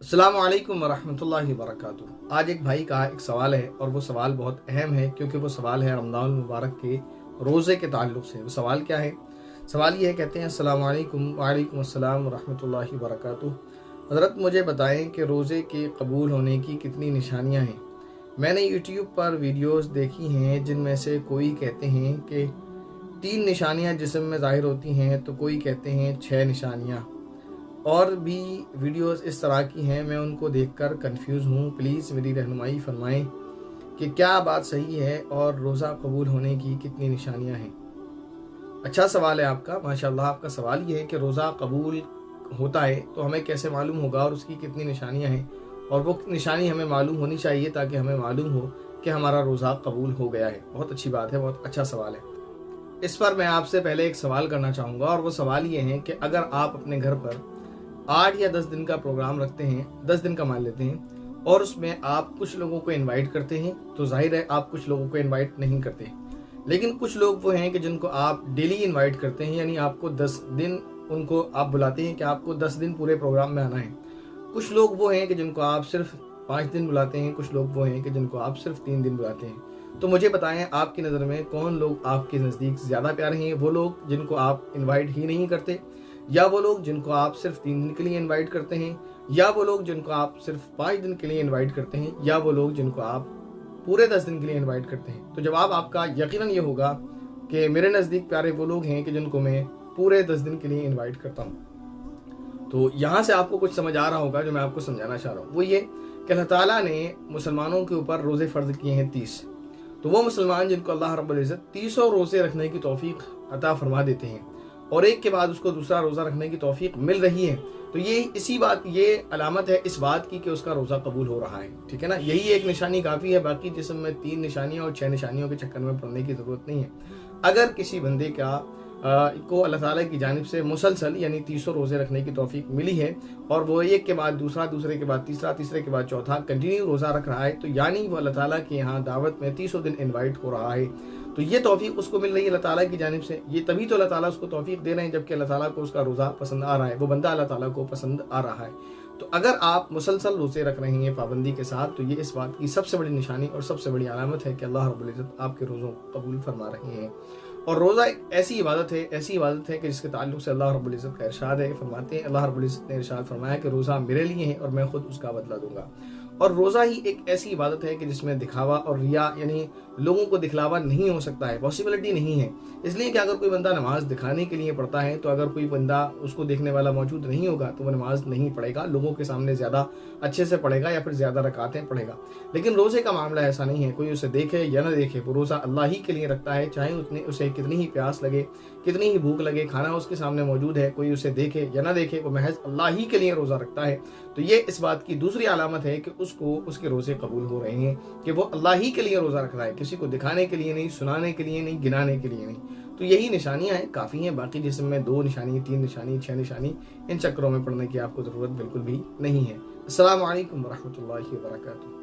अस्सलाम वालेकुम वरहमतुल्लाहि वबरकातुहू। आज एक भाई का एक सवाल है और वो सवाल बहुत अहम है क्योंकि वो सवाल है रमज़ान मुबारक के रोज़े के ताल्लुक़ से। वो सवाल क्या है? सवाल ये है, कहते हैं अस्सलाम वालेकुम। वालेकुम अस्सलाम वरहमतुल्लाहि वबरकातुहू। हज़रत मुझे बताएं कि रोज़े के कबूल होने की कितनी निशानियां हैं। मैंने यूट्यूब पर वीडियोस देखी हैं जिनमें से कोई कहते हैं कि 3 निशानियां जिस्म में ज़ाहिर होती हैं, तो कोई कहते हैं 6 निशानियां। और भी वीडियोस इस तरह की हैं, मैं उनको देखकर कंफ्यूज हूँ। प्लीज़ मेरी रहनुमाई फरमाएं कि क्या बात सही है और रोज़ा कबूल होने की कितनी निशानियां हैं। अच्छा सवाल है आपका, माशाल्लाह। आपका सवाल ये है कि रोज़ा कबूल होता है तो हमें कैसे मालूम होगा और उसकी कितनी निशानियां हैं, और वो निशानी हमें मालूम होनी चाहिए ताकि हमें मालूम हो कि हमारा रोज़ा कबूल हो गया है। बहुत अच्छी बात है, बहुत अच्छा सवाल है। इस पर मैं आपसे पहले एक सवाल करना चाहूँगा, और वो सवाल ये है कि अगर आप अपने घर पर 8 या 10 दिन का प्रोग्राम रखते हैं, 10 दिन का मान लेते हैं, और उसमें आप कुछ लोगों को इनवाइट करते हैं, तो जाहिर है आप कुछ लोगों को इनवाइट नहीं करते। लेकिन कुछ लोग वो हैं कि जिनको आप डेली इनवाइट करते हैं, यानी आपको 10 दिन उनको आप बुलाते हैं कि आपको 10 दिन पूरे प्रोग्राम में आना है। कुछ लोग वो हैं कि जिनको आप सिर्फ 5 दिन बुलाते हैं, कुछ लोग वो हैं कि जिनको आप सिर्फ 3 दिन बुलाते हैं। तो मुझे बताएं, आपकी नज़र में कौन लोग आपके नज़दीक ज़्यादा प्यारे हैं? वो लोग जिनको आप इन्वाइट ही नहीं करते, या वो लोग जिनको आप सिर्फ 3 दिन के लिए इनवाइट करते हैं, या वो लोग जिनको आप सिर्फ 5 दिन के लिए इनवाइट करते हैं, या वो लोग जिनको आप पूरे 10 दिन के लिए इनवाइट करते हैं? तो जवाब आपका यकीनन ये होगा कि मेरे नज़दीक प्यारे वो लोग हैं कि जिनको मैं पूरे 10 दिन के लिए इनवाइट करता हूँ। तो यहाँ से आपको कुछ समझ आ रहा होगा जो मैं आपको समझाना चाह रहा हूँ। वो ये कि अल्लाह ताला ने मुसलमानों के ऊपर रोज़े फ़र्ज किए हैं 30। तो वो मुसलमान जिनको अल्लाह रब्बुल इज़्ज़त 30 रोज़े रखने की तौफीक अता फरमा देते हैं, और एक के बाद उसको दूसरा रोज़ा रखने की तौफीक मिल रही है, तो ये अलामत है इस बात की कि उसका रोज़ा कबूल हो रहा है। ठीक है ना? यही एक निशानी काफ़ी है। बाकी जिस्म में 3 निशानियां और 6 निशानियों के चक्कर में पड़ने की ज़रूरत नहीं है। अगर किसी बंदे को अल्लाह ताला की जानिब से मुसलसल यानी 30 रोज़े रखने की तौफीक मिली है, और वो एक के बाद दूसरा, दूसरे के बाद तीसरा, तीसरे के बाद चौथा कंटिन्यू रोज़ा रख रहा है, तो यानी वो अल्लाह ताला के यहाँ दावत में 30 दिन इन्वाइट हो रहा है। तो ये तौफीक उसको मिल रही है अल्लाह ताला की जानिब से। ये तभी तो अल्लाह ताला उसको तौफीक दे रहे हैं जबकि अल्लाह ताला को उसका रोज़ा पसंद आ रहा है, वो बंदा अल्लाह ताला को पसंद आ रहा है। तो अगर आप मुसलसल रोज़े रख रहे हैं पाबंदी के साथ, तो ये इस बात की सबसे बड़ी निशानी और सबसे बड़ी अलामत है कि अल्लाह रब्बुल इज़्ज़त आपके रोज़ों को कबूल फरमा रहे हैं। और रोज़ा एक ऐसी इबादत है कि जिसके ताल्लुक से अल्लाह रब्बुल इज़्ज़त का इरशाद है। फरमाते हैं, अल्लाह रब्बुल इज़्ज़त ने इरशाद फरमाया कि रोज़ा मेरे लिए है और मैं खुद उसका बदला दूंगा। और रोज़ा ही एक ऐसी इबादत है कि जिसमें दिखावा और रिया यानी लोगों को दिखलावा नहीं हो सकता है, पॉसिबिलिटी नहीं है। इसलिए कि अगर कोई बंदा नमाज दिखाने के लिए पढ़ता है, तो अगर कोई बंदा उसको देखने वाला मौजूद नहीं होगा तो वो नमाज नहीं पढ़ेगा, लोगों के सामने ज़्यादा अच्छे से पढ़ेगा या फिर ज़्यादा रकातें पढ़ेगा। लेकिन रोज़े का मामला ऐसा नहीं है। कोई उसे देखे या न देखे, वो रोज़ा अल्लाह ही के लिए रखता है, चाहे उसे कितनी ही प्यास लगे, कितनी ही भूख लगे, खाना उसके सामने मौजूद है, कोई उसे देखे या ना देखे, वो महज अल्लाह ही के लिए रोज़ा रखता है। तो ये इस बात की दूसरी अलामत है कि उसको उसके रोज़े कबूल हो रहे हैं, कि वो अल्लाह ही के लिए रोज़ा रख रहा है, किसी को दिखाने के लिए नहीं, सुनाने के लिए नहीं, गिनाने के लिए नहीं। तो यही निशानियां हैं, काफ़ी हैं। बाकी जिसमें में 2 निशानी, 3 निशानी, 6 निशानी, इन चक्करों में पढ़ने की आपको ज़रूरत बिल्कुल भी नहीं है। अस्सलामु अलैकुम वरहमतुल्लाहि वबरकातुहू।